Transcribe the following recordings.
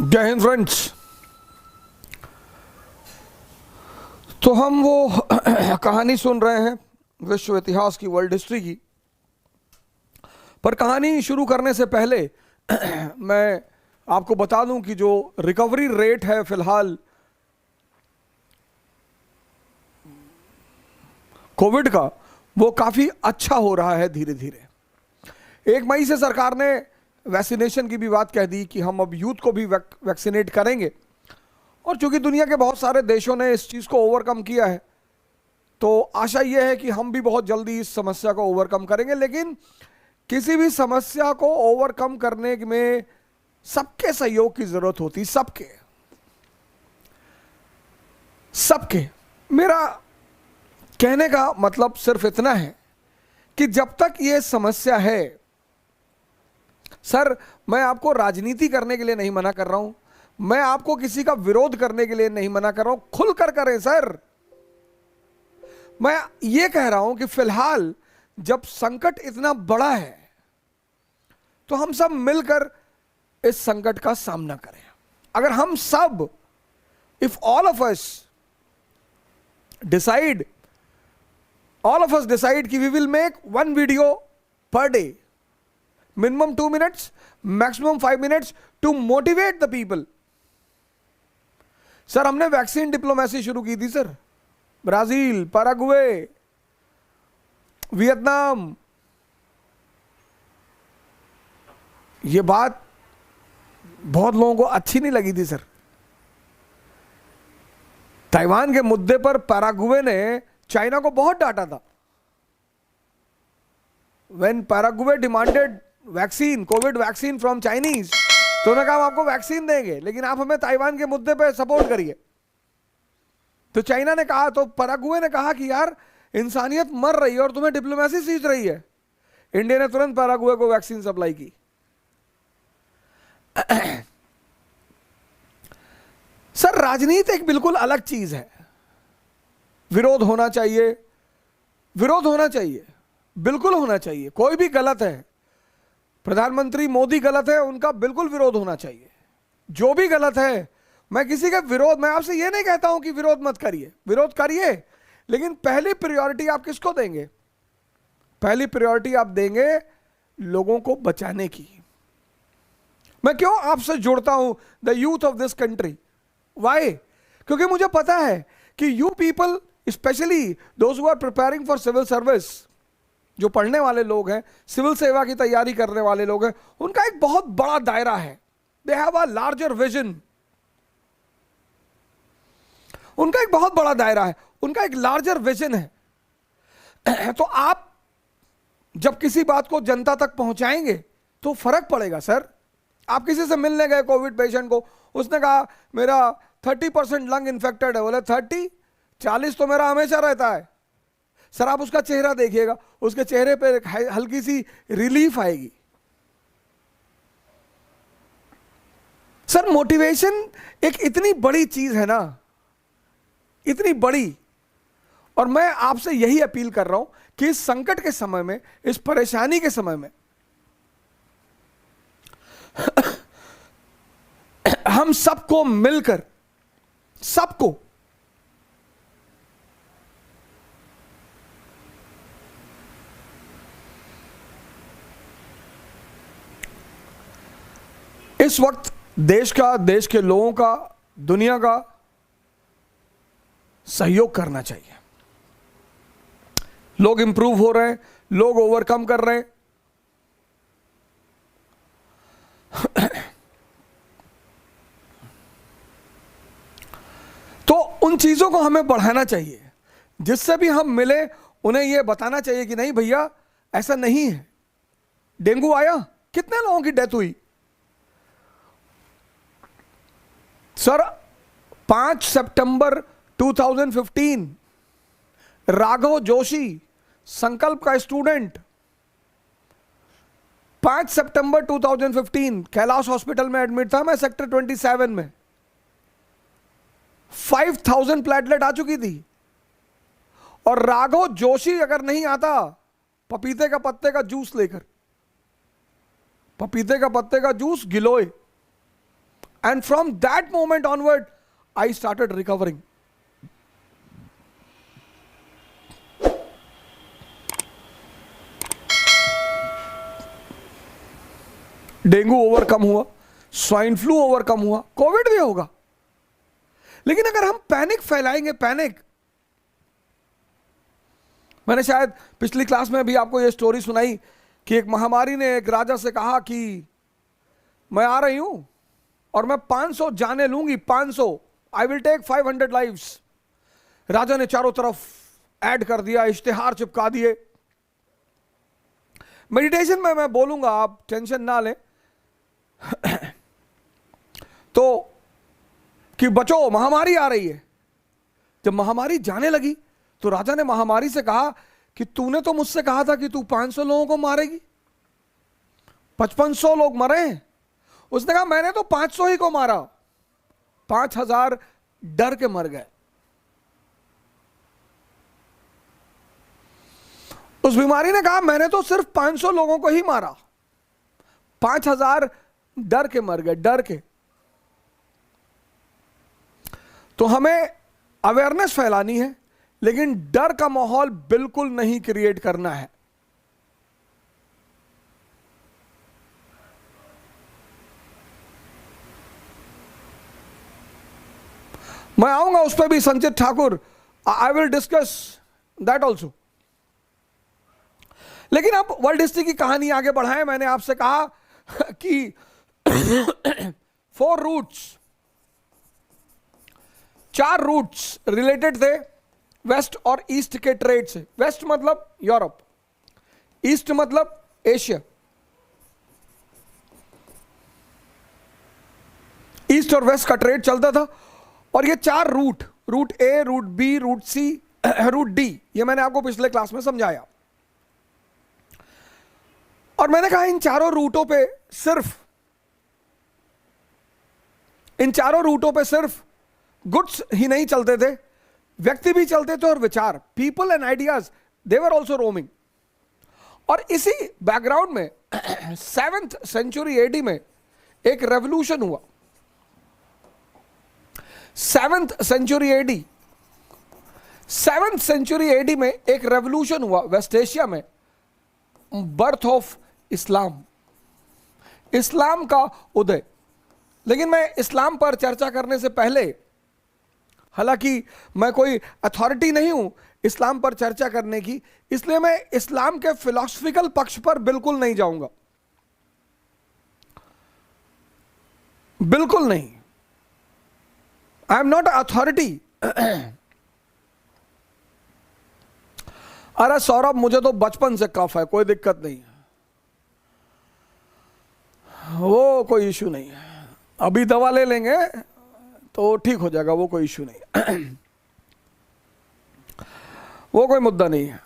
जय हिंद फ्रेंड्स। तो हम वो कहानी सुन रहे हैं विश्व इतिहास की, वर्ल्ड हिस्ट्री की। पर कहानी शुरू करने से पहले मैं आपको बता दूं कि जो रिकवरी रेट है फिलहाल कोविड का, वो काफ़ी अच्छा हो रहा है धीरे धीरे। 1 मई से सरकार ने वैक्सीनेशन की भी बात कह दी कि हम अब यूथ को भी वैक्सीनेट करेंगे। और चूंकि दुनिया के बहुत सारे देशों ने इस चीज़ को ओवरकम किया है, तो आशा यह है कि हम भी बहुत जल्दी इस समस्या को ओवरकम करेंगे। लेकिन किसी भी समस्या को ओवरकम करने में सबके सहयोग की जरूरत होती, सबके सबके। मेरा कहने का मतलब सिर्फ इतना है कि जब तक ये समस्या है, सर, मैं आपको राजनीति करने के लिए नहीं मना कर रहा हूं, मैं आपको किसी का विरोध करने के लिए नहीं मना कर रहा हूं, खुलकर करें सर। मैं ये कह रहा हूं कि फिलहाल जब संकट इतना बड़ा है तो हम सब मिलकर इस संकट का सामना करें। अगर हम सब, if all of us decide कि we will make 1 video per day, minimum 2 minutes, maximum 5 minutes to motivate the people। Sir, हमने वैक्सीन डिप्लोमेसी शुरू की थी सर, ब्राजील, पैराग्वे, वियतनाम। ये बात बहुत लोगों को अच्छी नहीं लगी थी सर। ताइवान के मुद्दे पर पैराग्वे ने चाइना को बहुत डांटा था। When Paraguay demanded vaccine, Covid vaccine from Chinese, तो उन्होंने कहा हम आपको वैक्सीन देंगे, लेकिन आप हमें ताइवान के मुद्दे पे सपोर्ट करिए। तो चाइना ने कहा, तो पैराग्वे ने कहा कि यार इंसानियत मर रही है और तुम्हें डिप्लोमेसी सीख रही है। इंडिया ने तुरंत पैराग्वे को वैक्सीन सप्लाई की। सर, राजनीति एक बिल्कुल अलग चीज है। विरोध होना चाहिए, विरोध होना चाहिए, बिल्कुल होना चाहिए। कोई भी गलत है, प्रधानमंत्री मोदी गलत है, उनका बिल्कुल विरोध होना चाहिए। जो भी गलत है, मैं किसी का विरोध, मैं आपसे ये नहीं कहता हूं कि विरोध मत करिए, विरोध करिए, लेकिन पहली प्रायोरिटी आप किसको देंगे? पहली प्रायोरिटी आप देंगे लोगों को बचाने की। मैं क्यों आपसे जुड़ता हूं, the youth of this country? Why? क्योंकि मुझे पता है कि you people, specially those who are preparing for civil service, जो पढ़ने वाले लोग हैं, सिविल सेवा की तैयारी करने वाले लोग हैं, उनका एक बहुत बड़ा दायरा है। They have a larger vision. उनका एक बहुत बड़ा दायरा है, उनका एक लार्जर विजन है। तो आप जब किसी बात को जनता तक पहुंचाएंगे तो फर्क पड़ेगा सर। आप किसी से मिलने गए कोविड पेशेंट को, उसने कहा मेरा 30% लंग इन्फेक्टेड है। बोले 30? 40 तो मेरा हमेशा रहता है। सर, आप उसका चेहरा देखिएगा, उसके चेहरे पे हल्की सी रिलीफ आएगी। सर, मोटिवेशन एक इतनी बड़ी चीज है ना, इतनी बड़ी। और मैं आपसे यही अपील कर रहा हूं कि इस संकट के समय में, इस परेशानी के समय में हम सबको मिलकर, सबको इस वक्त देश का, देश के लोगों का, दुनिया का सहयोग करना चाहिए। लोग इंप्रूव हो रहे हैं, लोग ओवरकम कर रहे हैं। तो उन चीजों को हमें बढ़ाना चाहिए। जिससे भी हम मिले उन्हें यह बताना चाहिए कि नहीं भैया, ऐसा नहीं है। डेंगू आया, कितने लोगों की डेथ हुई सर? 5 सितंबर 2015 राघव जोशी, संकल्प का स्टूडेंट, 5 सितंबर 2015 कैलाश हॉस्पिटल में एडमिट था। मैं सेक्टर 27 में, 5000 प्लेटलेट आ चुकी थी। और राघव जोशी अगर नहीं आता, पपीते का पत्ते का जूस लेकर, पपीते का पत्ते का juice giloy, And from that moment onward, I started recovering. Dengue overcome हुआ, स्वाइन फ्लू ओवरकम हुआ, कोविड भी होगा। लेकिन अगर हम पैनिक फैलाएंगे, पैनिक, मैंने शायद पिछली क्लास में भी आपको यह स्टोरी सुनाई कि एक महामारी ने एक राजा से कहा कि मैं आ रही हूं और मैं 500 जाने लूंगी, 500, आई विल टेक 500 लाइव्स। राजा ने चारों तरफ ऐड कर दिया, इश्तिहार चिपका दिए। मेडिटेशन में मैं बोलूंगा, आप टेंशन ना लें। तो कि बचो, महामारी आ रही है। जब महामारी जाने लगी तो राजा ने महामारी से कहा कि तूने तो मुझसे कहा था कि तू 500 लोगों को मारेगी, 5500 लोग मरे हैं। उसने कहा मैंने तो 500 ही को मारा, 5000 डर के मर गए। उस बीमारी ने कहा मैंने तो सिर्फ 500 लोगों को ही मारा, 5000 डर के मर गए, डर के। तो हमें अवेयरनेस फैलानी है, लेकिन डर का माहौल बिल्कुल नहीं क्रिएट करना है। मैं आऊंगा उस पर भी, संचित Thakur, I will discuss that also. लेकिन अब वर्ल्ड हिस्ट्री की कहानी आगे बढ़ाएं। मैंने आपसे कहा कि 4 रूट्स, 4 रूट्स रिलेटेड थे वेस्ट और ईस्ट के ट्रेड से। वेस्ट मतलब यूरोप, ईस्ट मतलब एशिया। ईस्ट और वेस्ट का ट्रेड चलता था और ये 4 रूट, रूट ए, रूट बी, रूट सी, रूट डी, ये मैंने आपको पिछले क्लास में समझाया। और मैंने कहा इन चारों रूटों पे सिर्फ, इन चारों रूटों पे सिर्फ गुड्स ही नहीं चलते थे, व्यक्ति भी चलते थे और विचार, people and ideas, they were also roaming. और इसी बैकग्राउंड में 7th सेंचुरी एडी में एक रेवोल्यूशन हुआ। 7th century AD, 7th century AD में एक रेवोल्यूशन हुआ वेस्ट एशिया में, बर्थ ऑफ इस्लाम, इस्लाम का उदय। लेकिन मैं इस्लाम पर चर्चा करने से पहले, हालांकि मैं कोई अथॉरिटी नहीं हूं इस्लाम पर चर्चा करने की, इसलिए मैं इस्लाम के फिलॉसफिकल पक्ष पर बिल्कुल नहीं जाऊंगा, बिल्कुल नहीं। I am not authority. अरे सौरभ, मुझे तो बचपन से कफ है, कोई दिक्कत नहीं है, वो कोई इशू नहीं है, अभी दवा ले लेंगे तो ठीक हो जाएगा, वो कोई इशू नहीं। वो कोई मुद्दा नहीं है।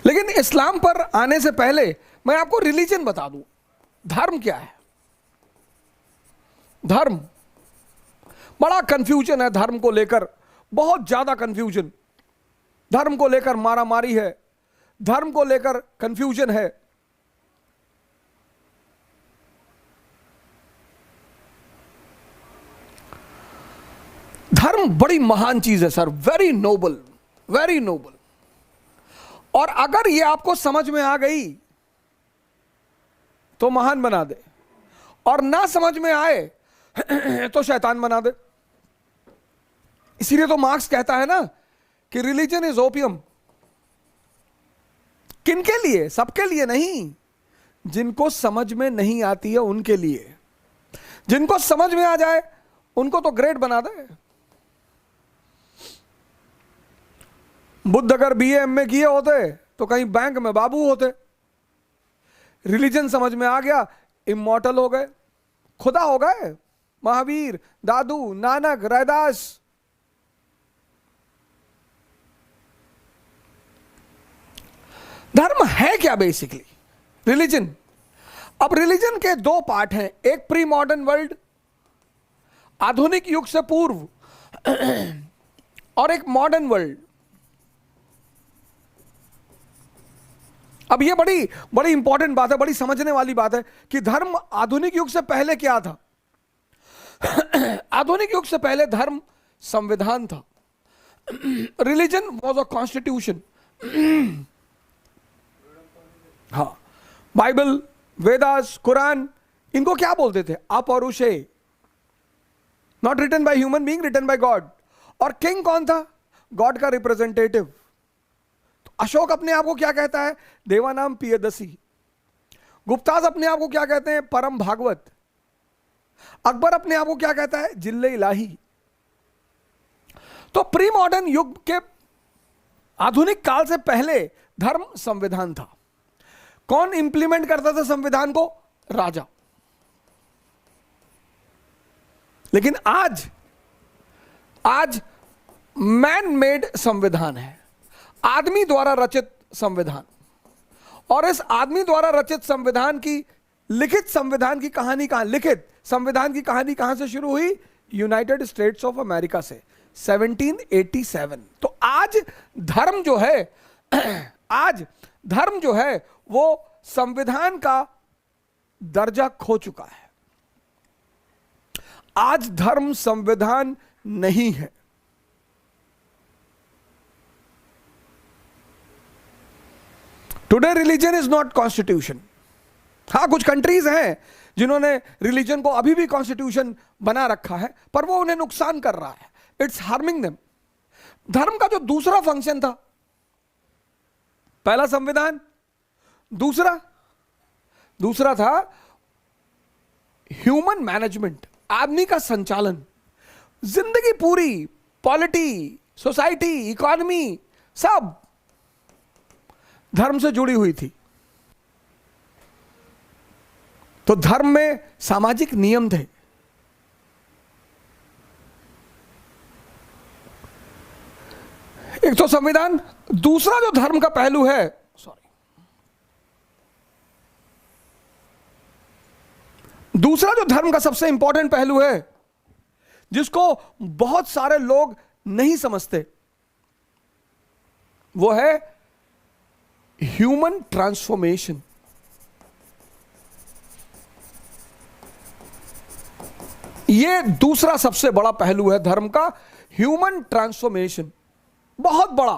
लेकिन इस्लाम पर आने से पहले मैं आपको रिलीजन बता दूं, धर्म क्या है। धर्म, बड़ा कंफ्यूजन है धर्म को लेकर, बहुत ज्यादा कंफ्यूजन। धर्म को लेकर मारामारी है, धर्म को लेकर कंफ्यूजन है। धर्म बड़ी महान चीज है sir, very noble, very noble. और अगर ये आपको समझ में आ गई तो महान बना दे, और ना समझ में आए तो शैतान बना दे। इसीलिए तो मार्क्स कहता है ना कि रिलीजन इज ओपियम। किनके लिए? सबके लिए नहीं, जिनको समझ में नहीं आती है उनके लिए। जिनको समझ में आ जाए उनको तो ग्रेट बना दे। बुद्ध अगर बीए एमए किए होते तो कहीं बैंक में बाबू होते। रिलीजन समझ में आ गया, इमॉर्टल हो गए, खुदा हो गए, महावीर, दादू, नानक, रैदास। धर्म है क्या बेसिकली? रिलीजन। अब रिलीजन के 2 पार्ट हैं, एक प्री मॉडर्न वर्ल्ड, आधुनिक युग से पूर्व, और एक मॉडर्न वर्ल्ड। अब ये बड़ी बड़ी इंपॉर्टेंट बात है, बड़ी समझने वाली बात है कि धर्म आधुनिक युग से पहले क्या था। आधुनिक युग से पहले धर्म संविधान था। Religion was a constitution. हाँ, बाइबल, वेदास, कुरान, इनको क्या बोलते थे? अपौरुषे, not written by human being, written by God. और किंग कौन था? गॉड का रिप्रेजेंटेटिव। तो अशोक अपने आप को क्या कहता है? देवानाम पियदसी। गुप्ताज अपने आप को क्या कहते हैं? परम भागवत। अकबर अपने आप को क्या कहता है? जिल्ले इलाही। तो प्री मॉडर्न युग के आधुनिक काल से पहले धर्म संविधान था। कौन इंप्लीमेंट करता था संविधान को? राजा। लेकिन आज मैन मेड संविधान है, आदमी द्वारा रचित संविधान। और इस आदमी द्वारा रचित संविधान की, लिखित संविधान की कहानी कहां से शुरू हुई? यूनाइटेड स्टेट्स ऑफ अमेरिका से 1787। तो आज धर्म जो है वो संविधान का दर्जा खो चुका है। आज धर्म संविधान नहीं है। Today religion is not constitution. हाँ, कुछ कंट्रीज हैं जिन्होंने रिलीजन को अभी भी कॉन्स्टिट्यूशन बना रखा है, पर वो उन्हें नुकसान कर रहा है। It's harming them. धर्म का जो दूसरा फंक्शन था, पहला संविधान, दूसरा था ह्यूमन मैनेजमेंट, आदमी का संचालन। जिंदगी पूरी, पॉलिटी, सोसाइटी, इकोनॉमी सब धर्म से जुड़ी हुई थी। तो धर्म में सामाजिक नियम थे। एक तो संविधान, दूसरा जो धर्म का पहलू है, दूसरा जो धर्म का सबसे इंपॉर्टेंट पहलू है, जिसको बहुत सारे लोग नहीं समझते, वो है ह्यूमन ट्रांसफॉर्मेशन। ये दूसरा सबसे बड़ा पहलू है धर्म का, ह्यूमन ट्रांसफॉर्मेशन। बहुत बड़ा।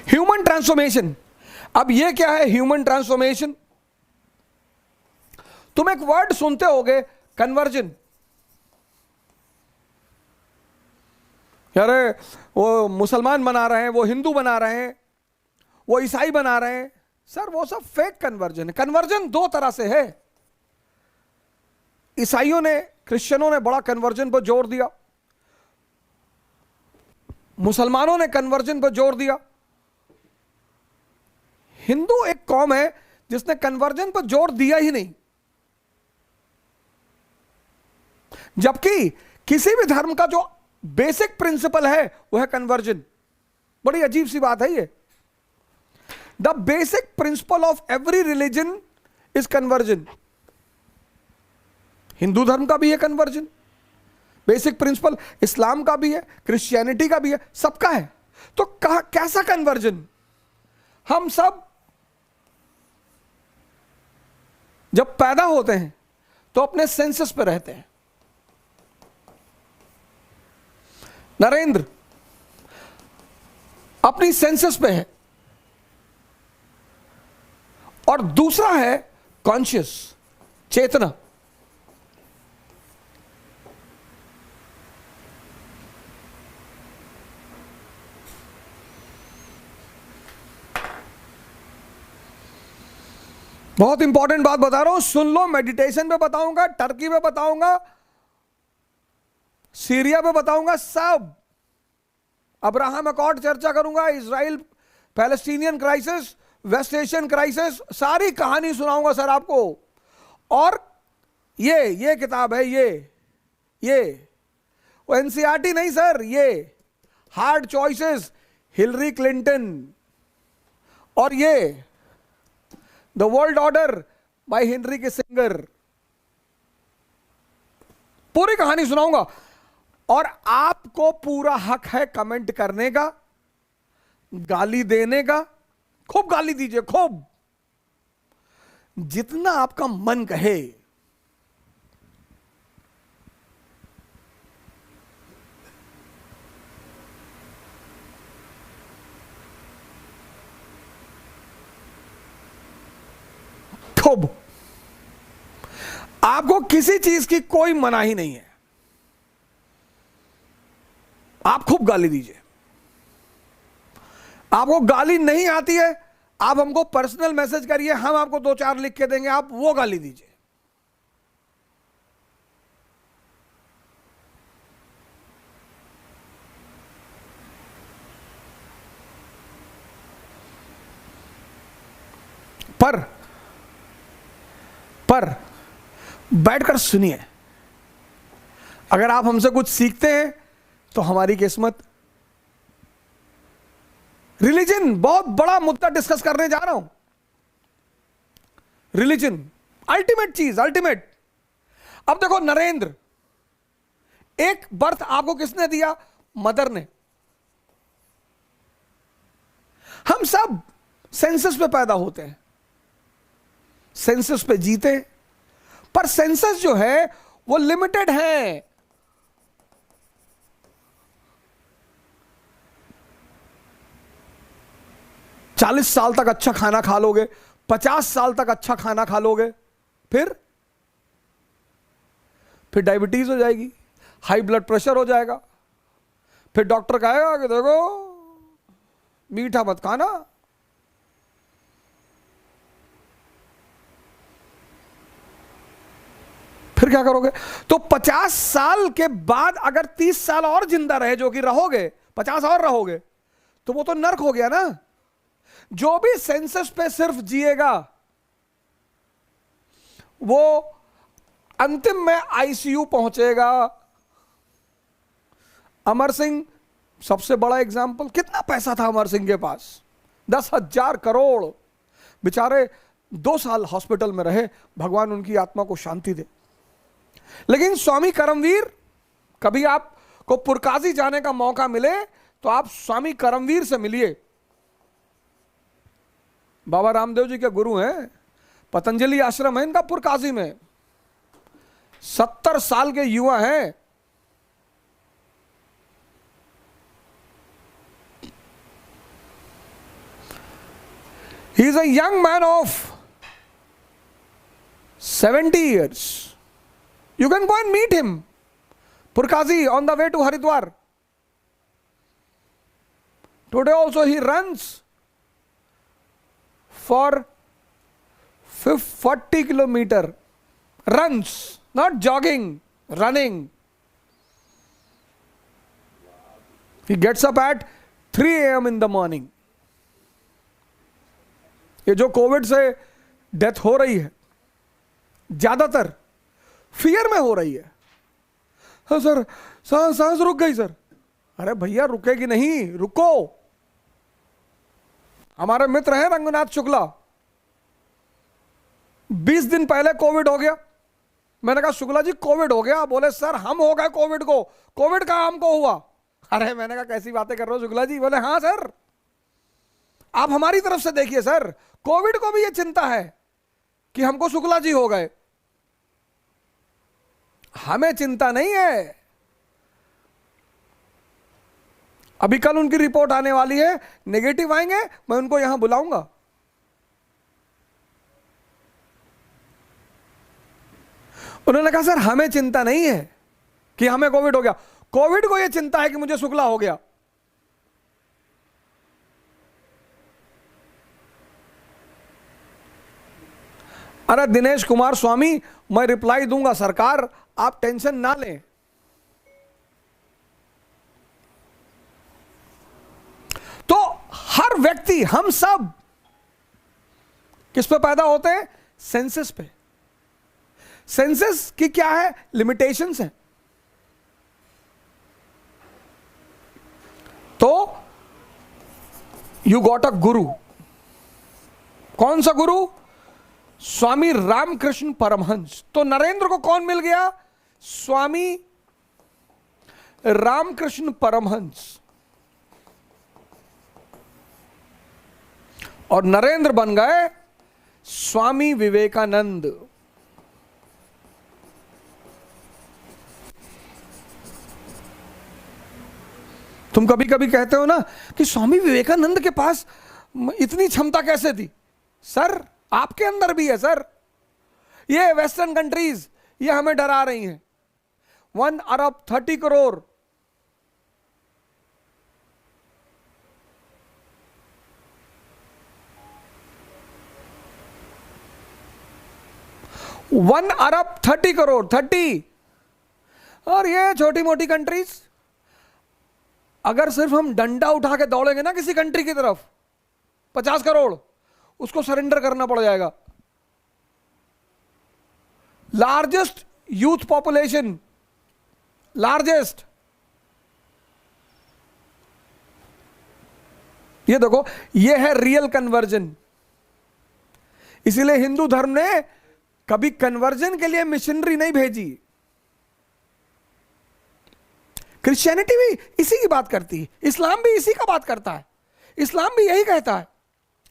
Human transformation. अब ये क्या है ह्यूमन ट्रांसफॉर्मेशन? तुम एक वर्ड सुनते होगे, कन्वर्जन। अरे वो मुसलमान बना रहे हैं, वो हिंदू बना रहे हैं, वो ईसाई बना रहे हैं। सर वो सब फेक कन्वर्जन है। कन्वर्जन दो तरह से है। ईसाइयों ने, क्रिश्चियनों ने बड़ा कन्वर्जन पर जोर दिया, मुसलमानों ने कन्वर्जन पर जोर दिया। हिंदू एक कौम है जिसने कन्वर्जन पर जोर दिया ही नहीं। जबकि किसी भी धर्म का जो बेसिक प्रिंसिपल है वह है कन्वर्जन। बड़ी अजीब सी बात है ये। The basic principle of every religion is conversion. Hindu धर्म का भी है कन्वर्जन, बेसिक प्रिंसिपल। इस्लाम का भी है, क्रिश्चियनिटी का भी है, सबका है। तो कैसा कन्वर्जन? हम सब जब पैदा होते हैं तो अपने सेंसस पे रहते हैं। नरेंद्र अपनी सेंसस पे है। और दूसरा है कॉन्शियस, चेतना। बहुत इंपॉर्टेंट बात बता रहा हूं, सुन लो। मेडिटेशन पे बताऊंगा, टर्की पे बताऊंगा, सीरिया पे बताऊंगा, सब। अब्राहम अकॉर्ड चर्चा करूंगा, Israel Palestinian crisis, west Asian crisis, सारी कहानी सुनाऊंगा सर आपको। और ये किताब है, ये वो एनसीईआरटी नहीं सर, ये हार्ड चॉइसेस, हिलरी क्लिंटन। और ये the world order by Henry Kissinger. पूरी कहानी सुनाऊंगा। और आपको पूरा हक है कमेंट करने का, गाली देने का। खूब गाली दीजिए, खूब, जितना आपका मन कहे। खूब, आपको किसी चीज की कोई मनाही नहीं है, आप खूब गाली दीजिए। आपको गाली नहीं आती है, आप हमको पर्सनल मैसेज करिए, हम आपको 2-4 लिख के देंगे, आप वो गाली दीजिए। पर बैठकर सुनिए। अगर आप हमसे कुछ सीखते हैं तो हमारी किस्मत। रिलीजन, बहुत बड़ा मुद्दा डिस्कस करने जा रहा हूं। रिलीजन अल्टीमेट चीज, अल्टीमेट। अब देखो, नरेंद्र, एक बर्थ आपको किसने दिया? मदर ने। हम सब सेंसस पे पैदा होते हैं, सेंसस पे जीते, पर सेंसस जो है वो लिमिटेड है। चालीस साल तक अच्छा खाना खा लोगे, 50 साल तक अच्छा खाना खा लोगे, फिर डायबिटीज हो जाएगी, हाई ब्लड प्रेशर हो जाएगा, फिर डॉक्टर कहेगा कि देखो मीठा मत खाना। फिर क्या करोगे? तो 50 साल के बाद अगर 30 साल और जिंदा रहे, जो कि रहोगे, 50 और रहोगे, तो वो तो नर्क हो गया ना। जो भी सेंसस पे सिर्फ जिएगा वो अंतिम में आईसीयू पहुंचेगा। अमर सिंह सबसे बड़ा एग्जाम्पल। कितना पैसा था अमर सिंह के पास? 10,000 करोड़। बेचारे 2 साल हॉस्पिटल में रहे, भगवान उनकी आत्मा को शांति दे। लेकिन स्वामी करमवीर, कभी आपको पुरकाजी जाने का मौका मिले तो आप स्वामी करमवीर से मिलिए। बाबा रामदेव जी के गुरु हैं, पतंजलि आश्रम है इनका पुरकाजी में। 70 साल के युवा हैं। He is a young man of 70 years. You can go and meet him. Purkazi on the way to Haridwar. Today also he runs for 40 kilometer. Runs, not jogging, running. He gets up at 3 a.m. in the morning. ये जो Covid से death हो रही है, ज्यादातर fear में हो रही है। हाँ सर, सांस रुक गई सर। अरे भैया, रुकेगी नहीं, रुको। हमारे मित्र हैं रंगनाथ शुक्ला, 20 दिन पहले कोविड हो गया। मैंने कहा शुक्ला जी कोविड हो गया? बोले सर हम हो गए कोविड को। कोविड का हमको हुआ। अरे मैंने कहा कैसी बातें कर रहे हो शुक्ला जी? बोले हाँ सर, आप हमारी तरफ से देखिए सर, कोविड को भी ये चिंता है कि हमको शुक्ला जी हो गए, हमें चिंता नहीं है। अभी कल उनकी रिपोर्ट आने वाली है, नेगेटिव आएंगे, मैं उनको यहां बुलाऊंगा। उन्होंने कहा सर हमें चिंता नहीं है कि हमें कोविड हो गया, कोविड को यह चिंता है कि मुझे शुक्ला हो गया। अरे दिनेश कुमार स्वामी, मैं रिप्लाई दूंगा सरकार, आप टेंशन ना लें। तो हर व्यक्ति, हम सब किस पे पैदा होते हैं? सेंसस पे। सेंसस की क्या है? लिमिटेशंस है। तो यू गॉट अ गुरु। कौन सा गुरु? स्वामी रामकृष्ण परमहंस। तो नरेंद्र को कौन मिल गया? स्वामी रामकृष्ण परमहंस और नरेंद्र बन गए स्वामी विवेकानंद। तुम कभी कभी कहते हो ना कि स्वामी विवेकानंद के पास इतनी क्षमता कैसे थी? सर आपके अंदर भी है सर। ये वेस्टर्न कंट्रीज ये हमें डरा रही हैं। 1 अरब 30 करोड़ 1 अरब 30 करोड़ 30। और ये छोटी मोटी कंट्रीज, अगर सिर्फ हम डंडा उठा के दौड़ेंगे ना किसी कंट्री की तरफ, 50 करोड़ उसको सरेंडर करना पड़ जाएगा। Largest youth population, largest. ये देखो, ये है रियल कन्वर्जन। इसीलिए हिंदू धर्म ने कभी कन्वर्जन के लिए मिशनरी नहीं भेजी। क्रिश्चियनिटी भी इसी की बात करती है, इस्लाम भी इसी का बात करता है, इस्लाम भी यही कहता है।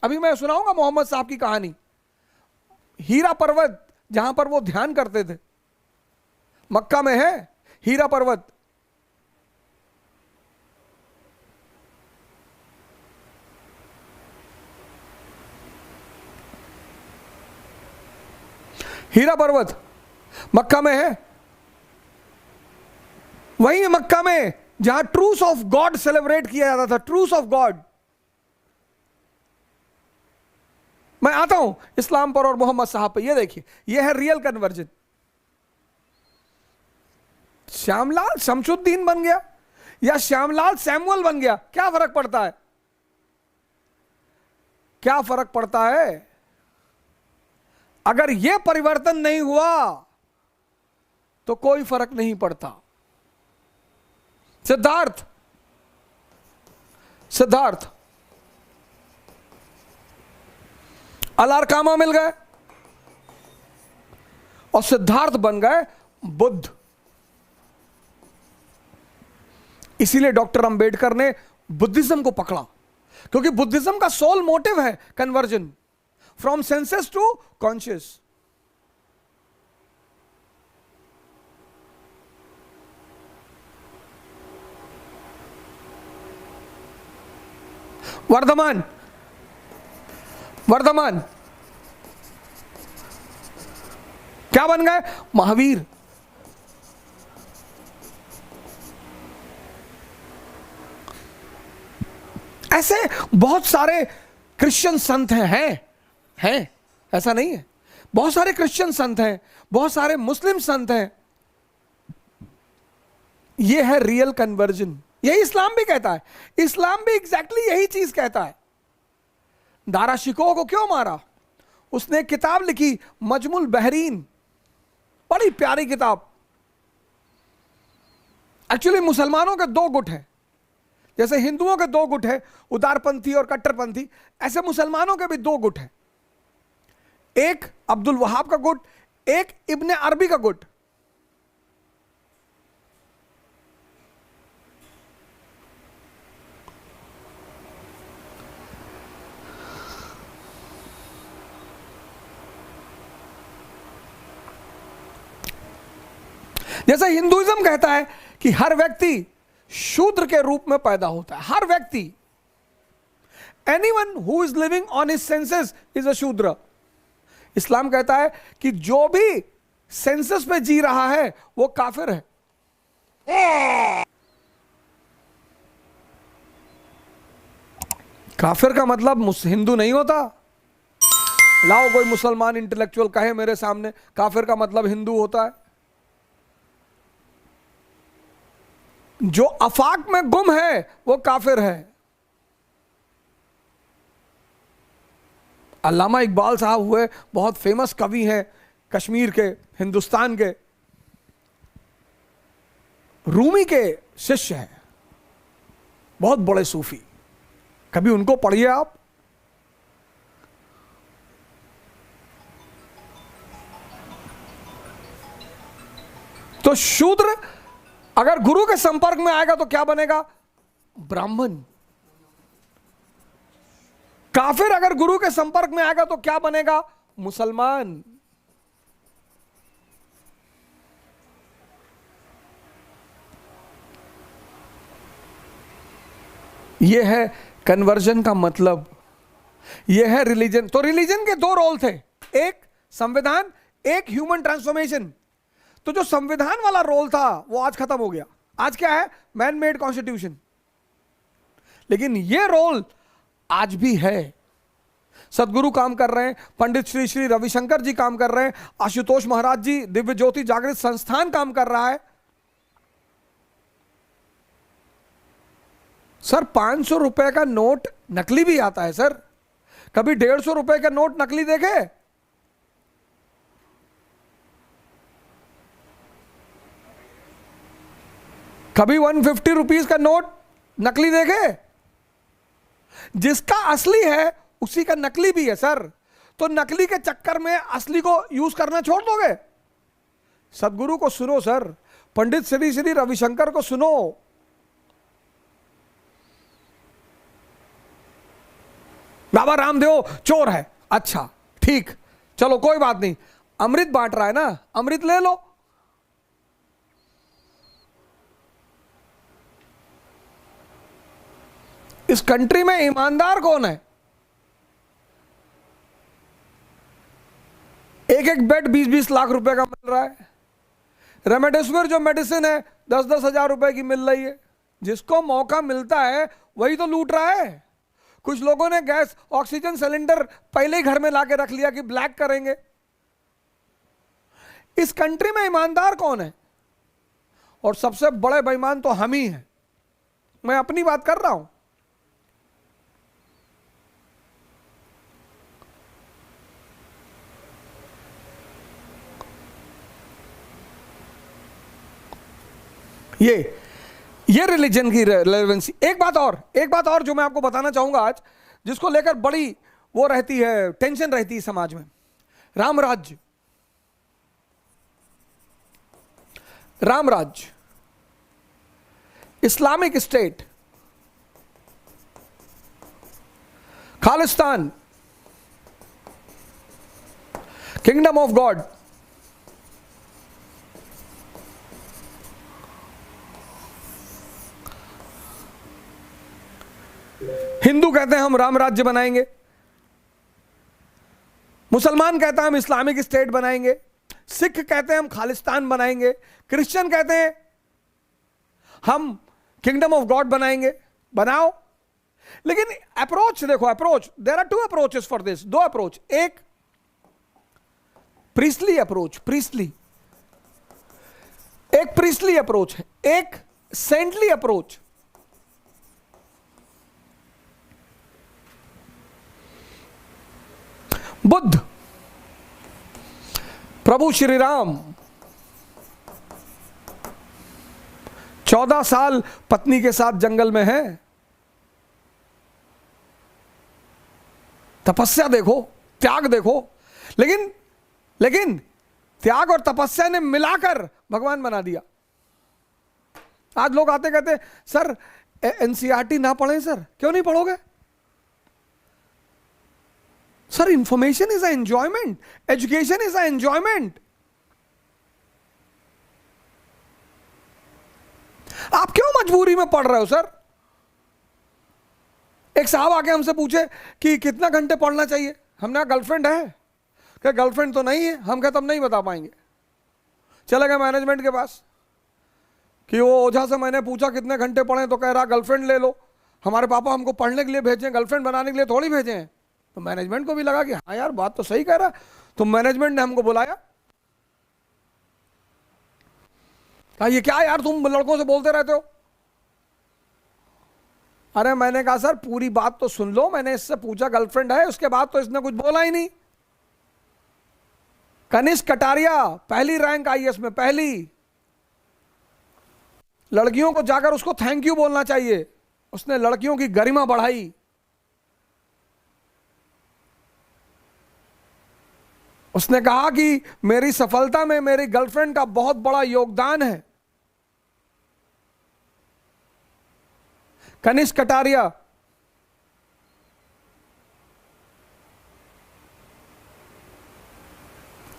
अभी मैं सुनाऊंगा मोहम्मद साहब की कहानी। हीरा पर्वत जहां पर वो ध्यान करते थे, मक्का में है हीरा पर्वत। हीरा पर्वत मक्का में है। वही मक्का में जहां ट्रूस ऑफ गॉड सेलिब्रेट किया जाता था, ट्रूस ऑफ गॉड। मैं आता हूं इस्लाम पर और मोहम्मद साहब पर। ये देखिए, ये है रियल कन्वर्जन। श्यामलाल शमशुद्दीन बन गया या श्यामलाल सैमुअल बन गया, क्या फर्क पड़ता है? क्या फर्क पड़ता है? अगर यह परिवर्तन नहीं हुआ तो कोई फर्क नहीं पड़ता। सिद्धार्थ सिद्धार्थ अलारकामा मिल गए और सिद्धार्थ बन गए बुद्ध। इसीलिए डॉक्टर अंबेडकर ने बुद्धिज्म को पकड़ा, क्योंकि बुद्धिज्म का सोल मोटिव है conversion from senses to conscious. Vardhaman Vardhaman क्या बन गए? महावीर। ऐसे बहुत सारे क्रिश्चियन संत हैं, ऐसा नहीं है। बहुत सारे क्रिश्चियन संत हैं, बहुत सारे मुस्लिम संत हैं। यह है रियल कन्वर्जन। यही इस्लाम भी कहता है। इस्लाम भी एग्जैक्टली यही चीज कहता है। दारा शिकोह को क्यों मारा? उसने एक किताब लिखी मजमुल बहरीन, बड़ी प्यारी किताब। एक्चुअली मुसलमानों के दो गुट हैं, जैसे हिंदुओं के दो गुट है, उदारपंथी और कट्टरपंथी, ऐसे मुसलमानों के भी दो गुट है। एक अब्दुल वहाब का गुट, एक इब्ने अरबी का गुट। जैसे हिंदुइज्म कहता है कि हर व्यक्ति शूद्र के रूप में पैदा होता है, हर व्यक्ति। Anyone who is living on his senses is a शूद्र। इस्लाम कहता है कि जो भी सेंसेस पे जी रहा है वो काफिर है। काफिर का मतलब हिंदू नहीं होता। लाओ कोई मुसलमान इंटेलेक्चुअल कहे मेरे सामने काफिर का मतलब हिंदू होता है। जो अफाक में गुम है वो काफिर है। अल्लामा इकबाल साहब हुए बहुत फेमस कवि हैं कश्मीर के, हिंदुस्तान के, रूमी के शिष्य हैं, बहुत बड़े सूफी। कभी उनको पढ़िए आप। तो शूद्र अगर गुरु के संपर्क में आएगा तो क्या बनेगा? ब्राह्मण। काफिर अगर गुरु के संपर्क में आएगा तो क्या बनेगा? मुसलमान। यह है कन्वर्जन का मतलब, यह है रिलीजन। तो रिलीजन के दो रोल थे, एक संविधान, एक ह्यूमन ट्रांसफॉर्मेशन। तो जो संविधान वाला रोल था वो आज खत्म हो गया। आज क्या है? Man made constitution. लेकिन यह रोल आज भी है। सदगुरु काम कर रहे हैं, पंडित श्री श्री रविशंकर जी काम कर रहे हैं, आशुतोष महाराज जी, दिव्य ज्योति जागृत संस्थान काम कर रहा है। सर 500 रुपए का नोट नकली भी आता है सर। कभी 150 रुपए का नोट नकली देखे? कभी 150 रुपीस का नोट नकली देखे? जिसका असली है उसी का नकली भी है सर। तो नकली के चक्कर में असली को यूज करना छोड़ दोगे? सदगुरु को सुनो सर, पंडित श्री श्री रविशंकर को सुनो। बाबा रामदेव चोर है, अच्छा ठीक, चलो कोई बात नहीं, अमृत बांट रहा है ना, अमृत ले लो। इस कंट्री में ईमानदार कौन है? एक एक बेड 20-20 लाख रुपए का मिल रहा है। रेमडेसिविर जो मेडिसिन है 10-10 हजार रुपए की मिल रही है। जिसको मौका मिलता है वही तो लूट रहा है। कुछ लोगों ने गैस ऑक्सीजन सिलेंडर पहले ही घर में लाके रख लिया कि ब्लैक करेंगे। इस कंट्री में ईमानदार कौन है? और सबसे बड़े बेईमान तो हम ही हैं। मैं अपनी बात कर रहा हूं। ये रिलीजन की रेलेवेंसी। एक बात और जो मैं आपको बताना चाहूंगा आज, जिसको लेकर बड़ी वो रहती है, टेंशन रहती है समाज में। रामराज्य, Islamic state, Khalistan, kingdom of God, Hindu कहते हैं हम राम राज्य बनाएंगे, मुसलमान कहता है हम इस्लामिक स्टेट बनाएंगे, सिख कहते हैं हम खालिस्तान बनाएंगे, क्रिश्चियन कहते हैं हम किंगडम ऑफ गॉड बनाएंगे। बनाओ, लेकिन अप्रोच देखो, approach, there are two approaches for this, दो अप्रोच। एक प्रीस्टली अप्रोच, एक प्रीस्टली अप्रोच है, एक सेंटली अप्रोच। बुद्ध, प्रभु श्री राम 14 साल पत्नी के साथ जंगल में है। तपस्या देखो, त्याग देखो। लेकिन त्याग और तपस्या ने मिलाकर भगवान बना दिया। आज लोग आते कहते सर एनसीईआरटी ना पढ़ें सर। क्यों नहीं पढ़ोगे sir? Information is a enjoyment, education is a enjoyment. आप क्यों मजबूरी में पढ़ रहे हो सर? एक साहब आके हमसे पूछे कि कितना घंटे पढ़ना चाहिए। हमने कहा गर्लफ्रेंड है क्या? गर्लफ्रेंड तो नहीं है। हम कहते हम नहीं बता पाएंगे। चले गए मैनेजमेंट के पास कि वो ओझा से मैंने पूछा कितने घंटे पढ़े, तो कह रहा गर्लफ्रेंड ले लो। हमारे पापा हमको पढ़ने के लिए भेजे, गर्लफ्रेंड बनाने के लिए थोड़ी भेजे हैं। तो मैनेजमेंट को भी लगा कि हाँ यार बात तो सही कह रहा। तो मैनेजमेंट ने हमको बुलाया, कहा ये क्या यार तुम लड़कों से बोलते रहते हो। अरे मैंने कहा सर पूरी बात तो सुन लो। मैंने इससे पूछा गर्लफ्रेंड है, उसके बाद तो इसने कुछ बोला ही नहीं। कनिष्क कटारिया पहली रैंक आईएएस में, पहली। लड़कियों को जाकर उसको थैंक यू बोलना चाहिए, उसने लड़कियों की गरिमा बढ़ाई। उसने कहा कि मेरी सफलता में मेरी गर्लफ्रेंड का बहुत बड़ा योगदान है। कनिष्क कटारिया,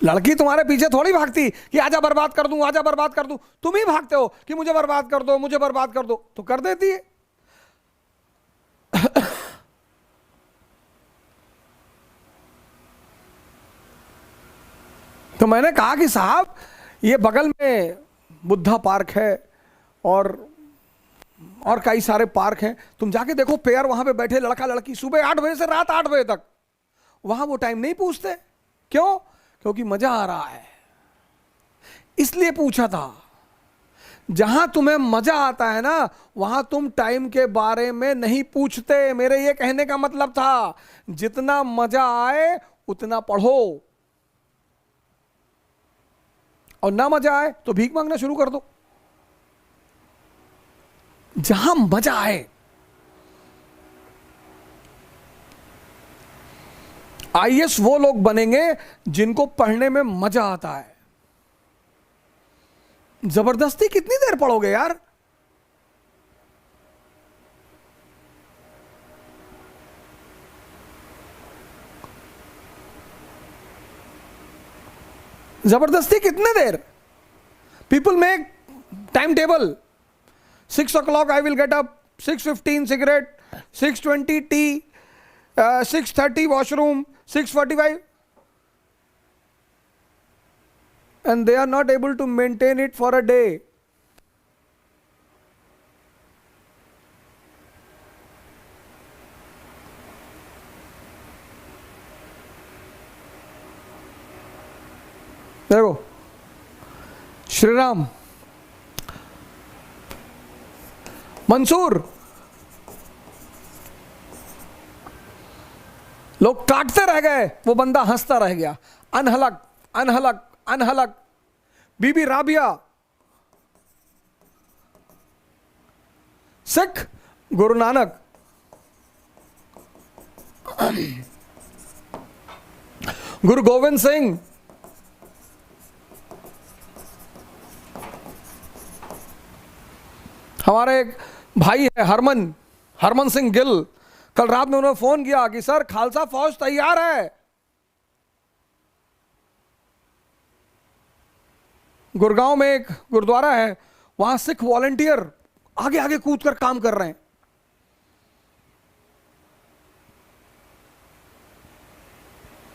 लड़की तुम्हारे पीछे थोड़ी भागती कि आजा बर्बाद कर दूं, आजा बर्बाद कर दूं। तुम ही भागते हो कि मुझे बर्बाद कर दो, मुझे बर्बाद कर दो, तो कर देती है। तो मैंने कहा कि साहब, ये बगल में बुद्धा पार्क है और कई सारे पार्क हैं, तुम जाके देखो, पेयर वहां पे बैठे लड़का लड़की सुबह 8 बजे से रात 8 बजे तक, वहां वो टाइम नहीं पूछते। क्यों? क्योंकि मजा आ रहा है, इसलिए पूछा था। जहां तुम्हें मजा आता है ना, वहां तुम टाइम के बारे में नहीं पूछते। मेरे ये कहने का मतलब था, जितना मजा आए उतना पढ़ो, और ना मजा आए तो भीख मांगना शुरू कर दो। जहां मजा आए। आईएएस वो लोग बनेंगे जिनको पढ़ने में मजा आता है। जबरदस्ती कितनी देर पढ़ोगे यार? जबरदस्ती कितने देर? People make time table, 6 o'clock I will get up, 6:15 cigarette, 6:20 tea, 6:30 washroom, 6:45, and they are not able to maintain it for a day. देखो, श्री राम, मंसूर, लोग काटते रह गए, वो बंदा हंसता रह गया। अनहलक अनहलक अनहलक। बीबी राबिया, सिख, गुरु नानक, गुरु गोविंद सिंह, हमारे एक भाई है हरमन सिंह गिल, कल रात में उन्होंने फोन किया कि सर खालसा फौज तैयार है। गुड़गांव में एक गुरुद्वारा है, वहां सिख वॉलंटियर आगे आगे कूद कर काम कर रहे हैं।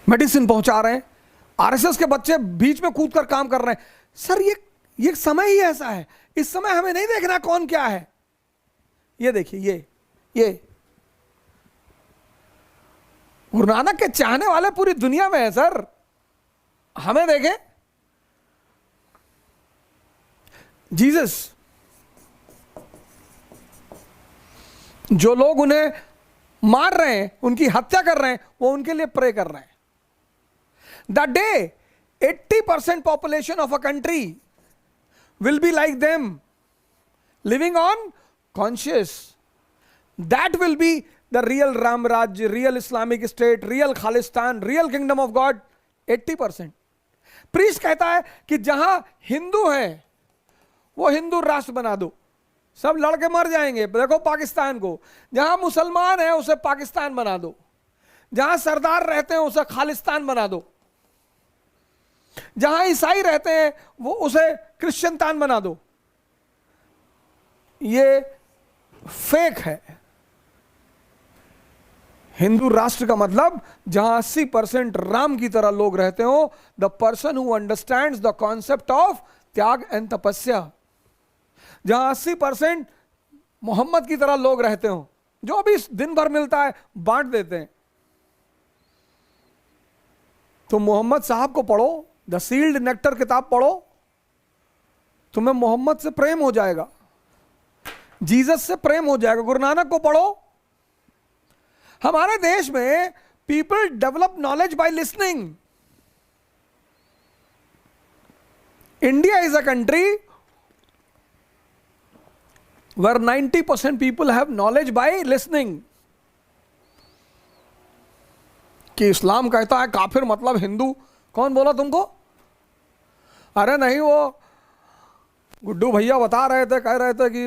मेडिसिन पहुंचा रहे हैं, आरएसएस के बच्चे बीच में कूद कर काम कर रहे हैं। सर ये समय ही ऐसा है, इस समय हमें नहीं देखना कौन क्या है। ये देखिए, ये गुरु नानक के चाहने वाले पूरी दुनिया में है सर। हमें देखें, जीसस, जो लोग उन्हें मार रहे हैं, उनकी हत्या कर रहे हैं, वो उनके लिए प्रे कर रहे हैं। The day 80% population of a country will be like them, living on conscious, that will be the real Ram Raj, real Islamic State, real Khalistan, real Kingdom of God। 80%। Priest कहता है कि जहां हिंदू हैं वो हिंदू राष्ट्र बना दो, सब लड़के मर जाएंगे। देखो पाकिस्तान को, जहां मुसलमान है उसे पाकिस्तान बना दो, जहां सरदार रहते हैं उसे खालिस्तान बना दो, जहां ईसाई रहते हैं वो उसे क्रिश्चियनतान बना दो। ये फेक है। हिंदू राष्ट्र का मतलब जहां 80% राम की तरह लोग रहते हो, the person who understands the concept of त्याग एंड तपस्या। जहां 80% मोहम्मद की तरह लोग रहते हो, जो भी दिन भर मिलता है बांट देते हैं। तो मोहम्मद साहब को पढ़ो, द सील्ड नेक्टर किताब पढ़ो, तुम्हें मोहम्मद से प्रेम हो जाएगा, जीसस से प्रेम हो जाएगा। गुरु नानक को पढ़ो। हमारे देश में people develop knowledge by listening. India is a country where 90% people have knowledge by listening. कि इस्लाम कहता है काफिर मतलब हिंदू कौन बोला तुमको? अरे नहीं, वो गुड्डू भैया बता रहे थे, कह रहे थे कि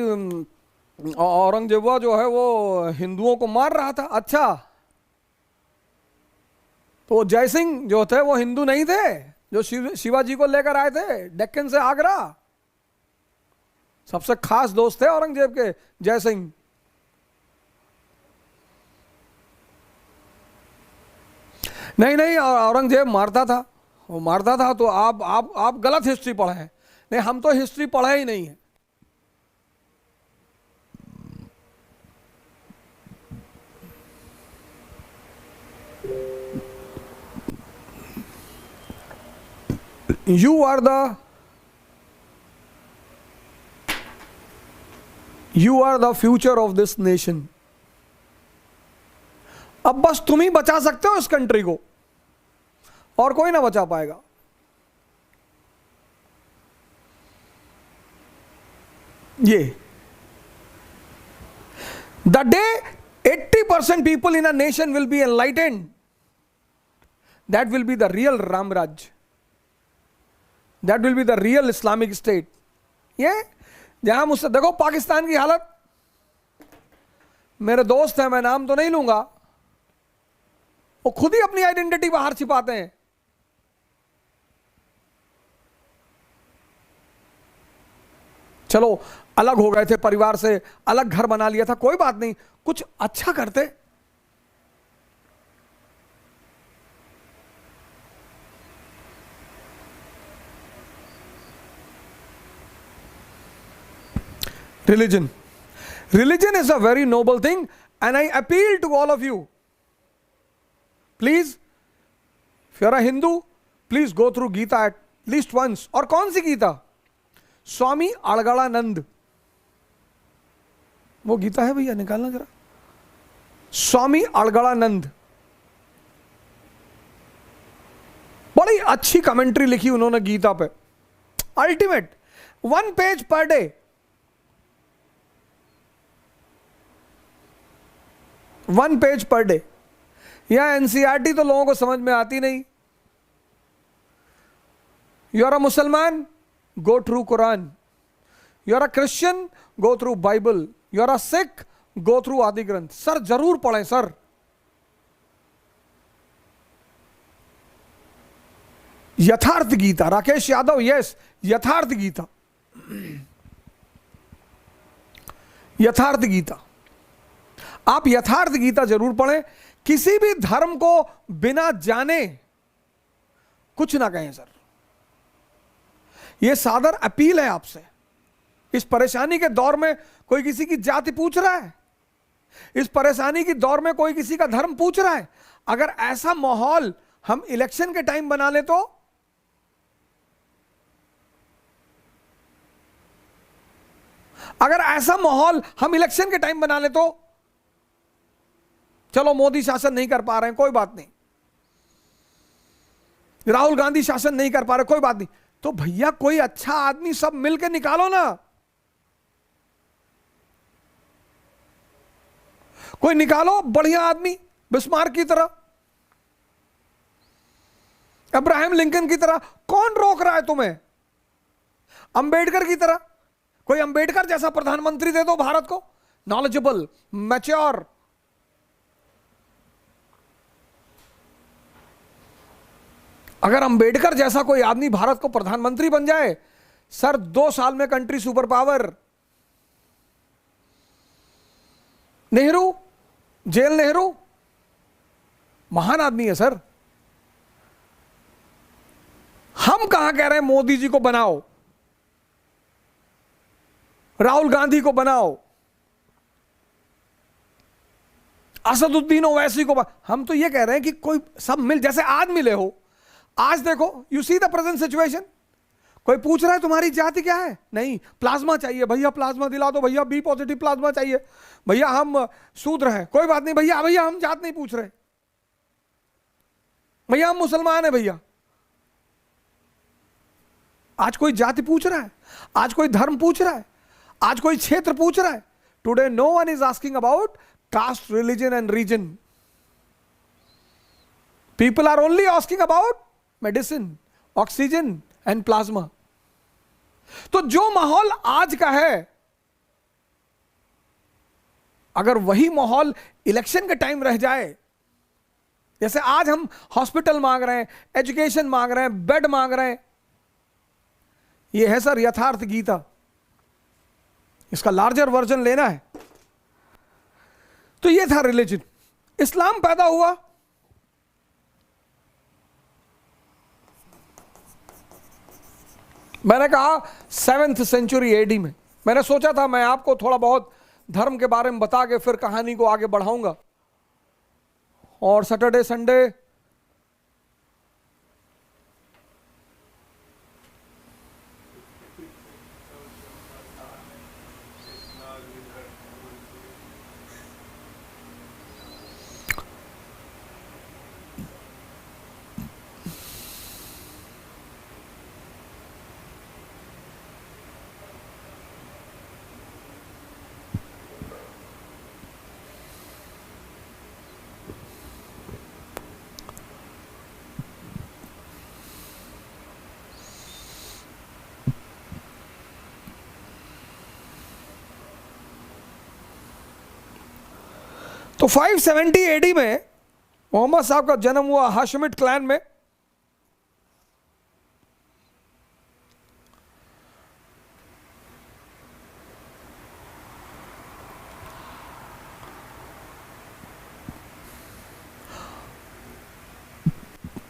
औरंगजेब जो है वो हिंदुओं को मार रहा था। अच्छा, तो जय सिंह जो थे वो हिंदू नहीं थे, जो शिवाजी को लेकर आए थे डेक्कन से आगरा? सबसे खास दोस्त थे औरंगजेब के जय सिंह। नहीं नहीं, औरंगजेब मारता था, वो मारता था। तो आप गलत हिस्ट्री पढ़े हैं। नहीं, हम तो हिस्ट्री पढ़े ही नहीं है। You are the future of this nation. अब बस तुम ही बचा सकते हो इस कंट्री को, और कोई ना बचा पाएगा। ये the day 80% people in a nation will be enlightened, that will be the real Ramraj, that will be the real Islamic State. ये जहां मुझसे देखो पाकिस्तान की हालत, मेरे दोस्त हैं, मैं नाम तो नहीं लूंगा, वो खुद ही अपनी आइडेंटिटी बाहर छिपाते हैं। चलो अलग हो गए थे, परिवार से अलग घर बना लिया था, कोई बात नहीं, कुछ अच्छा करते। Religion is a very noble thing, and I appeal to all of you, please, if you are a Hindu, please go through Gita at least once. और कौन सी गीता? स्वामी अड़गड़ानंद, वो गीता है भैया, निकालना जरा। स्वामी अड़गड़ानंद, बड़ी अच्छी कमेंट्री लिखी उन्होंने गीता पे, ultimate, 1 page per day, 1 page per day. यहां एनसीईआरटी तो लोगों को समझ में आती नहीं। यू आर अ मुसलमान, go through Quran. You are a Christian, go through Bible. You are a Sikh, go through Adi Granth. Sir जरूर पढ़ें सर। यथार्थ गीता, राकेश यादव, यस, यथार्थ गीता, यथार्थ गीता, आप यथार्थ गीता जरूर पढ़ें। किसी भी धर्म को बिना जाने कुछ ना कहें सर, यह सादर अपील है आपसे। इस परेशानी के दौर में कोई किसी की जाति पूछ रहा है, इस परेशानी के दौर में कोई किसी का धर्म पूछ रहा है, अगर ऐसा माहौल हम इलेक्शन के टाइम बना ले तो अगर ऐसा माहौल हम इलेक्शन के टाइम बना ले तो चलो मोदी शासन नहीं कर पा रहे हैं, कोई बात नहीं, राहुल गांधी शासन नहीं कर पा रहे, कोई बात नहीं, तो भैया कोई अच्छा आदमी सब मिलकर निकालो ना, कोई निकालो बढ़िया आदमी, बिस्मार्क की तरह, अब्राहम लिंकन की तरह। कौन रोक रहा है तुम्हें? अंबेडकर की तरह, कोई अंबेडकर जैसा प्रधानमंत्री दे दो भारत को, नॉलेजेबल, मैच्योर। अगर अंबेडकर जैसा कोई आदमी भारत को प्रधानमंत्री बन जाए, सर 2 साल में country superpower. Nehru, jail Nehru, महान आदमी है सर। हम कहां कह रहे हैं मोदी जी को बनाओ, राहुल गांधी को बनाओ, असदुद्दीन ओवैसी को हम तो ये कह रहे हैं कि कोई सब मिल, जैसे आज मिले हो। आज देखो, you see the present situation, कोई पूछ रहा है तुम्हारी जाति क्या है? नहीं, प्लाज्मा चाहिए भैया, प्लाज्मा दिला दो भैया, बी पॉजिटिव प्लाज्मा चाहिए भैया, हम शूद्र हैं, कोई बात नहीं भैया, भैया हम जात नहीं पूछ रहे भैया, हम मुसलमान हैं भैया। आज कोई जाति पूछ रहा है, आज कोई धर्म पूछ रहा है, आज कोई क्षेत्र पूछ रहा है। Today no one is asking about caste, religion and region. People are only asking about medicine, oxygen and plasma. तो जो माहौल आज का है, अगर वही माहौल इलेक्शन के टाइम रह जाए, जैसे आज हम हॉस्पिटल मांग रहे हैं, एजुकेशन मांग रहे हैं, बेड मांग रहे हैं, यह है सर यथार्थ गीता। इसका लार्जर वर्जन लेना है तो यह था रिलीजन। इस्लाम पैदा हुआ मैंने कहा 7th सेंचुरी एडी में। मैंने सोचा था मैं आपको थोड़ा बहुत धर्म के बारे में बता के फिर कहानी को आगे बढ़ाऊंगा। और सैटरडे संडे तो 570 एडी में मोहम्मद साहब का जन्म हुआ हाशमिट क्लैन में।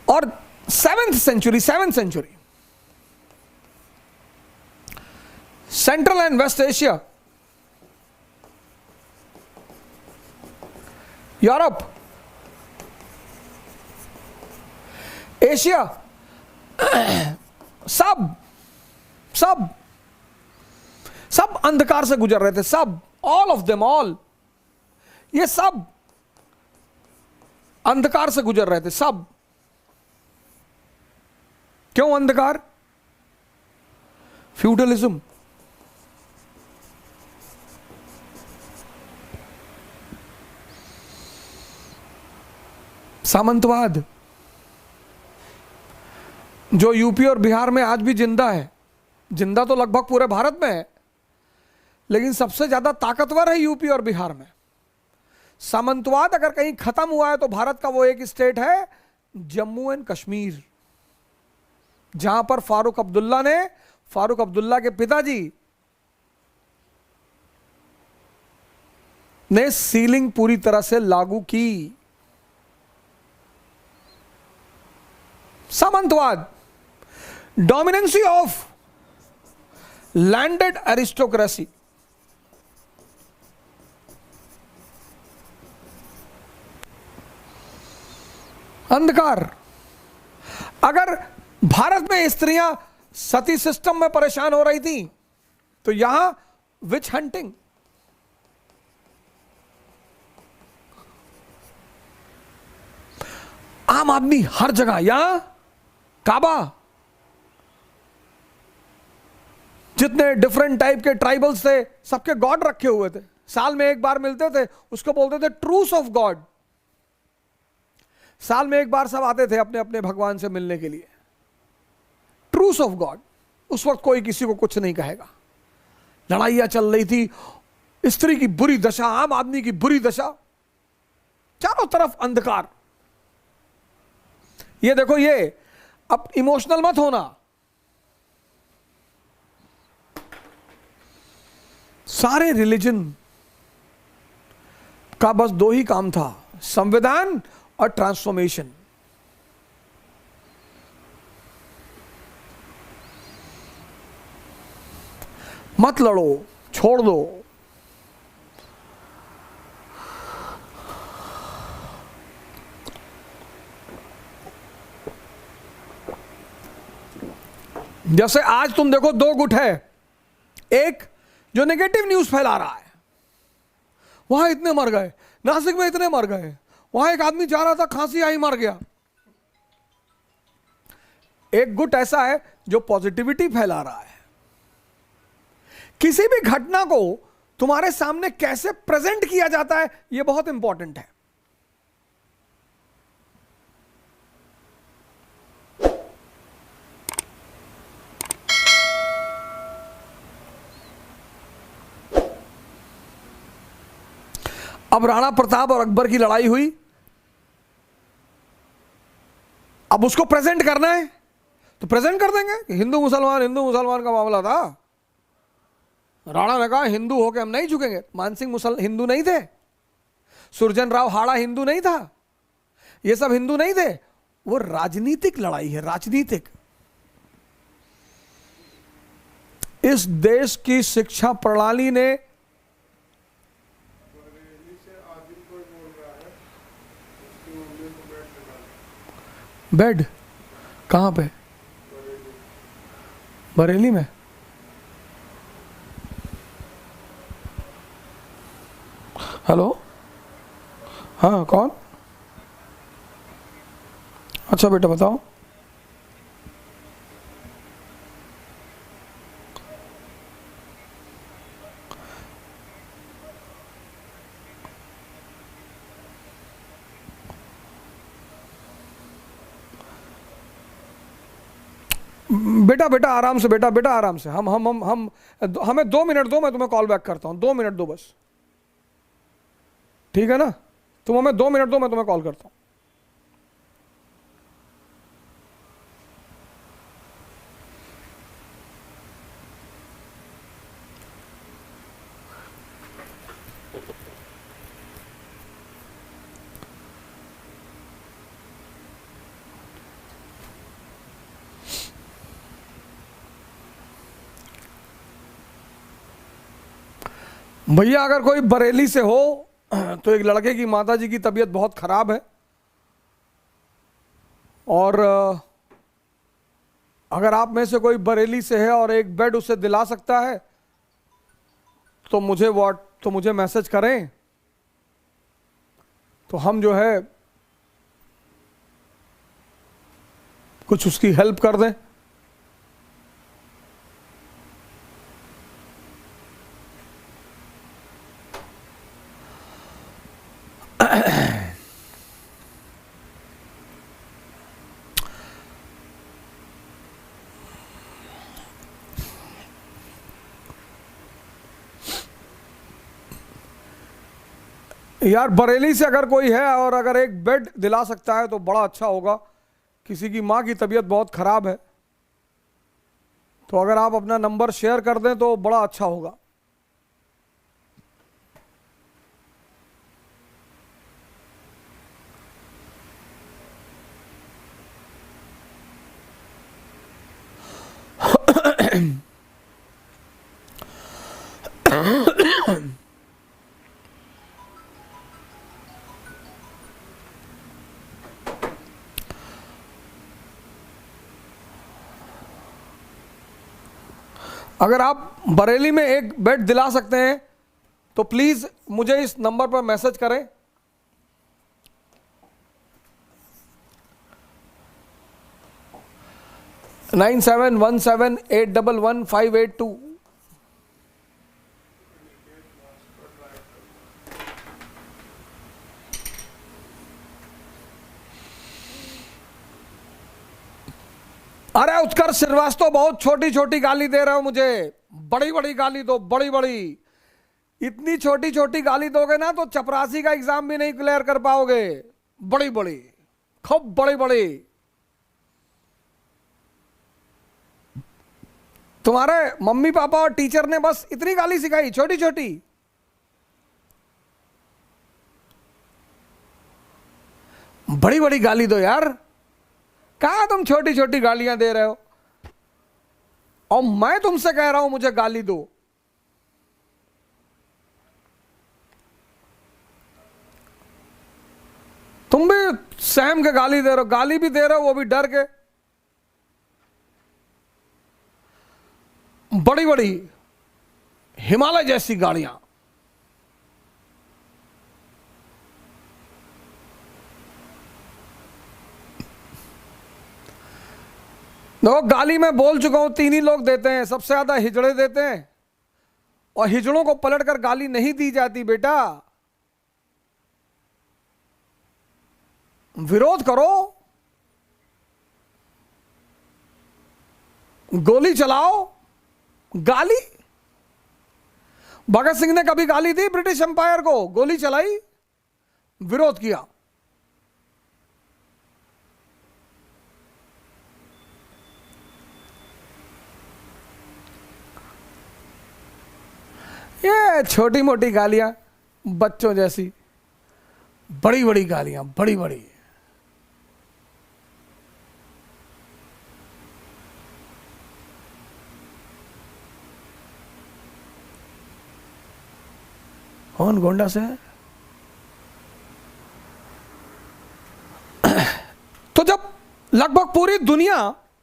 और 7th century central and west Asia, Europe, Asia, सब अंधकार से गुजर रहे थे। सब, ऑल ऑफ देम, ऑल, ये सब अंधकार से गुजर रहे थे। सब क्यों अंधकार? फ्यूडलिज्म, सामंतवाद, जो यूपी और बिहार में आज भी जिंदा है। जिंदा तो लगभग पूरे भारत में है, लेकिन सबसे ज्यादा ताकतवर है यूपी और बिहार में। सामंतवाद अगर कहीं खत्म हुआ है तो भारत का वो एक स्टेट है जम्मू एंड कश्मीर, जहां पर फारूक अब्दुल्ला के पिताजी ने सीलिंग पूरी तरह से लागू की। सामंतवाद, डोमिनेंसी ऑफ लैंडेड एरिस्टोक्रेसी, अंधकार। अगर भारत में स्त्रियां सती सिस्टम में परेशान हो रही थी तो यहां विच हंटिंग, आम आदमी हर जगह, यहां काबा, जितने डिफरेंट टाइप के ट्राइबल्स थे सबके गॉड रखे हुए थे। साल में एक बार मिलते थे, उसको बोलते थे ट्रूस ऑफ गॉड। साल में एक बार सब आते थे अपने अपने भगवान से मिलने के लिए। Truce of God. उस वक्त कोई किसी को कुछ नहीं कहेगा। लड़ाइयां चल रही थी, स्त्री की बुरी दशा, आम आदमी की बुरी दशा, चारों तरफ अंधकार। ये देखो, ये अब इमोशनल मत होना। सारे रिलीजन का बस दो ही काम था, संविधान और ट्रांसफॉर्मेशन। मत लड़ो, छोड़ दो। जैसे आज तुम देखो, दो गुट है। एक जो नेगेटिव न्यूज फैला रहा है, वहां इतने मर गए, नासिक में इतने मर गए, वहां एक आदमी जा रहा था, खांसी आई, मर गया। एक गुट ऐसा है जो पॉजिटिविटी फैला रहा है। किसी भी घटना को तुम्हारे सामने कैसे प्रेजेंट किया जाता है, यह बहुत इंपॉर्टेंट है। अब राणा प्रताप और अकबर की लड़ाई हुई, अब उसको प्रेजेंट करना है तो प्रेजेंट कर देंगे कि हिंदू मुसलमान का मामला था। राणा ने कहा हिंदू होके हम नहीं झुकेंगे। मानसिंह हिंदू नहीं थे, सुरजन राव हाड़ा हिंदू नहीं था, ये सब हिंदू नहीं थे। वो राजनीतिक लड़ाई है, राजनीतिक। इस देश की शिक्षा प्रणाली ने बेड कहां पे? बरेली में। हेलो, हाँ कौन? अच्छा बेटा बताओ। बेटा बेटा आराम से, बेटा बेटा आराम से। हम हमें 2 मिनट दो, मैं तुम्हें कॉल बैक करता हूं। 2 मिनट दो बस, ठीक है ना? तुम हमें 2 मिनट दो, मैं तुम्हें कॉल करता हूं। भैया अगर कोई बरेली से हो तो एक लड़के की माताजी की तबीयत बहुत खराब है, और अगर आप में से कोई बरेली से है और एक बेड उसे दिला सकता है तो मुझे मैसेज करें, तो हम जो है कुछ उसकी हेल्प कर दें। यार बरेली से अगर कोई है और अगर एक बेड दिला सकता है तो बड़ा अच्छा होगा। किसी की माँ की तबीयत बहुत खराब है, तो अगर आप अपना नंबर शेयर कर दें तो बड़ा अच्छा होगा। अगर आप बरेली में एक बेड दिला सकते हैं तो प्लीज मुझे इस नंबर पर मैसेज करें। $9717811582। अरे उत्कर्ष श्रीवास्तव, बहुत छोटी छोटी गाली दे रहे हो मुझे। बड़ी बड़ी गाली दो, बड़ी बड़ी। इतनी छोटी छोटी गाली दोगे ना तो चपरासी का एग्जाम भी नहीं क्लियर कर पाओगे। बड़ी बड़ी, खूब बड़ी बड़ी। तुम्हारे मम्मी पापा और टीचर ने बस इतनी गाली सिखाई, छोटी छोटी। बड़ी बड़ी गाली दो यार। कहां तुम छोटी छोटी गालियां दे रहे हो, और मैं तुमसे कह रहा हूं मुझे गाली दो। तुम भी सहम के गाली दे रहे हो, गाली भी दे रहे हो वो भी डर के। बड़ी बड़ी हिमालय जैसी गाड़ियां। देखो गाली मैं बोल चुका हूं, 3 ही लोग देते हैं, सबसे ज्यादा हिजड़े देते हैं, और हिजड़ों को पलटकर गाली नहीं दी जाती बेटा। विरोध करो, गोली चलाओ। गाली, भगत सिंह ने कभी गाली दी ब्रिटिश एम्पायर को? गोली चलाई? विरोध किया। ये छोटी मोटी गालियां बच्चों जैसी, बड़ी बड़ी गालियां, बड़ी बड़ी। कौन गोंडा से है? तो जब लगभग पूरी दुनिया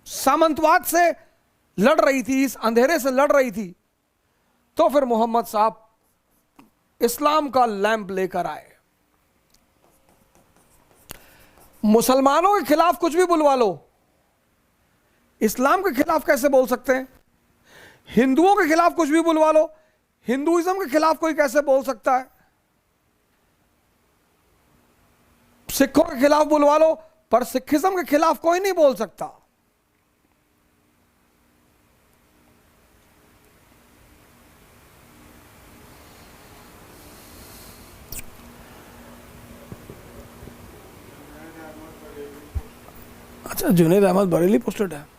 सामंतवाद से लड़ रही थी, इस अंधेरे से लड़ रही थी, तो फिर मोहम्मद साहब इस्लाम का लैंप लेकर आए। मुसलमानों के खिलाफ कुछ भी बुलवा लो, इस्लाम के खिलाफ कैसे बोल सकते हैं? हिंदुओं के खिलाफ कुछ भी बुलवा लो, हिंदुइज्म के खिलाफ कोई कैसे बोल सकता है? सिखों के खिलाफ बुलवा लो, पर सिखिज्म के खिलाफ कोई नहीं बोल सकता। अच्छा, जुनैद अहमद बरेली पोस्टेड है।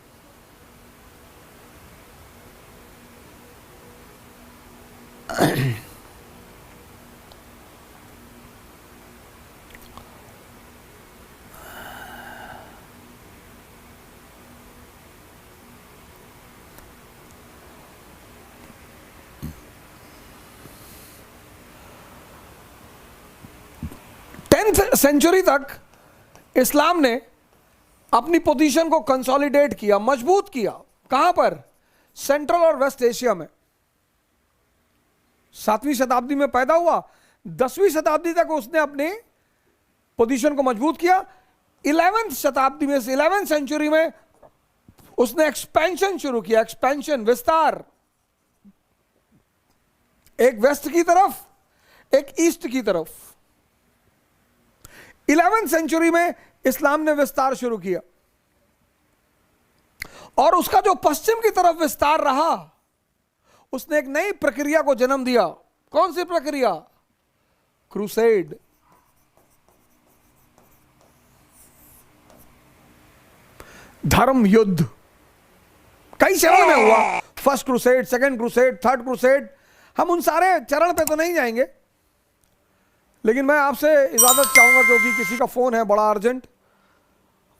सेंचुरी तक इस्लाम ने अपनी पोजीशन को कंसोलिडेट किया, मजबूत किया। कहां पर? सेंट्रल और वेस्ट एशिया में। 7वीं शताब्दी में पैदा हुआ, 10वीं शताब्दी तक उसने अपनी पोजीशन को मजबूत किया। 11वीं शताब्दी में, 11वीं सेंचुरी में उसने एक्सपेंशन शुरू किया। एक्सपेंशन, विस्तार, एक वेस्ट की तरफ, एक ईस्ट की तरफ। 11वीं सेंचुरी में इस्लाम ने विस्तार शुरू किया, और उसका जो पश्चिम की तरफ विस्तार रहा, उसने एक नई प्रक्रिया को जन्म दिया। कौन सी प्रक्रिया? क्रूसेड। धर्म युद्ध कई चरणों में हुआ। First crusade, second crusade, third crusade. हम उन सारे चरण पे तो नहीं जाएंगे, लेकिन मैं आपसे इजाजत चाहूंगा क्योंकि किसी का फोन है बड़ा अर्जेंट,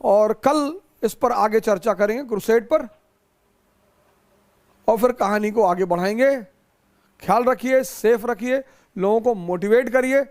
और कल इस पर आगे चर्चा करेंगे, क्रूसेड पर, और फिर कहानी को आगे बढ़ाएंगे। ख्याल रखिए, सेफ रखिए, लोगों को मोटिवेट करिए।